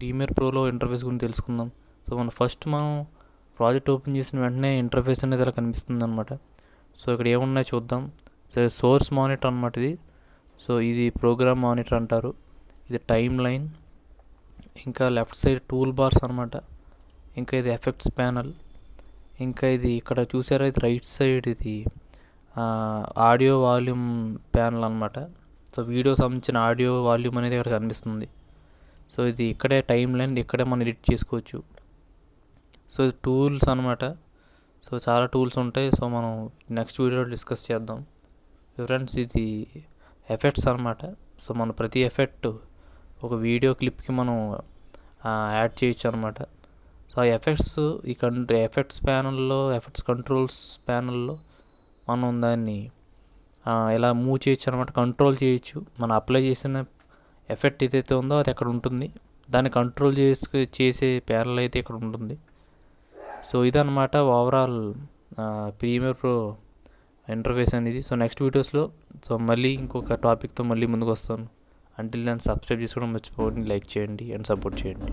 Premier ప్రోలో interface గురించి తెలుసుకుందాం. So మనం ప్రాజెక్ట్ ఓపెన్ చేసిన వెంటనే ఇంటర్ఫేస్ అనేది ఇలా కనిపిస్తుంది అనమాట. సో ఇక్కడ ఏమున్నాయో చూద్దాం. సో సోర్స్ మానిటర్ అనమాట ఇది. సో ఇది ప్రోగ్రామ్ మానిటర్ అంటారు. ఇది టైమ్ లైన్, ఇంకా లెఫ్ట్ సైడ్ టూల్ బార్స్ అనమాట, ఇంకా ఇది ఎఫెక్ట్స్ ప్యానల్, ఇంకా ఇది ఇక్కడ చూసారా ఇది రైట్ సైడ్ ఇది ఆడియో వాల్యూమ్ ప్యానల్ అనమాట. సో వీడియో సంబంధించిన ఆడియో వాల్యూమ్ అనేది ఇక్కడ కనిపిస్తుంది. సో ఇది ఇక్కడే టైమ్ లైన్, ఇక్కడే మనం ఎడిట్ చేసుకోవచ్చు. సో ఇది టూల్స్ అనమాట. సో చాలా టూల్స్ ఉంటాయి. సో మనం నెక్స్ట్ వీడియోలో డిస్కస్ చేద్దాం. ఫ్రెండ్స్ ఇది ఎఫెక్ట్స్ అనమాట. సో మన ప్రతి ఎఫెక్ట్ ఒక వీడియో క్లిప్కి మనం యాడ్ చేయొచ్చు అనమాట. సో ఆ ఎఫెక్ట్స్ ఎఫెక్ట్స్ ప్యానల్లో, ఎఫెక్ట్స్ కంట్రోల్స్ ప్యానల్లో మనం దాన్ని ఇలా మూవ్ చేయొచ్చు అనమాట, కంట్రోల్ చేయొచ్చు. మనం అప్లై చేసిన ఎఫెక్ట్ ఏదైతే ఉందో అది అక్కడ ఉంటుంది, దాన్ని కంట్రోల్ చేసే ప్యానల్ అయితే ఇక్కడ ఉంటుంది. సో ఇదన్నమాట ఓవరాల్ ప్రీమియర్ ప్రో ఇంటర్ఫేస్ అనేది. సో నెక్స్ట్ వీడియోస్లో మళ్ళీ ఇంకొక టాపిక్తో మళ్ళీ ముందుకు వస్తాను. అంటిల్ దాన్ని సబ్స్క్రైబ్ చేసుకోవడం మర్చిపోండి, లైక్ చేయండి అండ్ సపోర్ట్ చేయండి.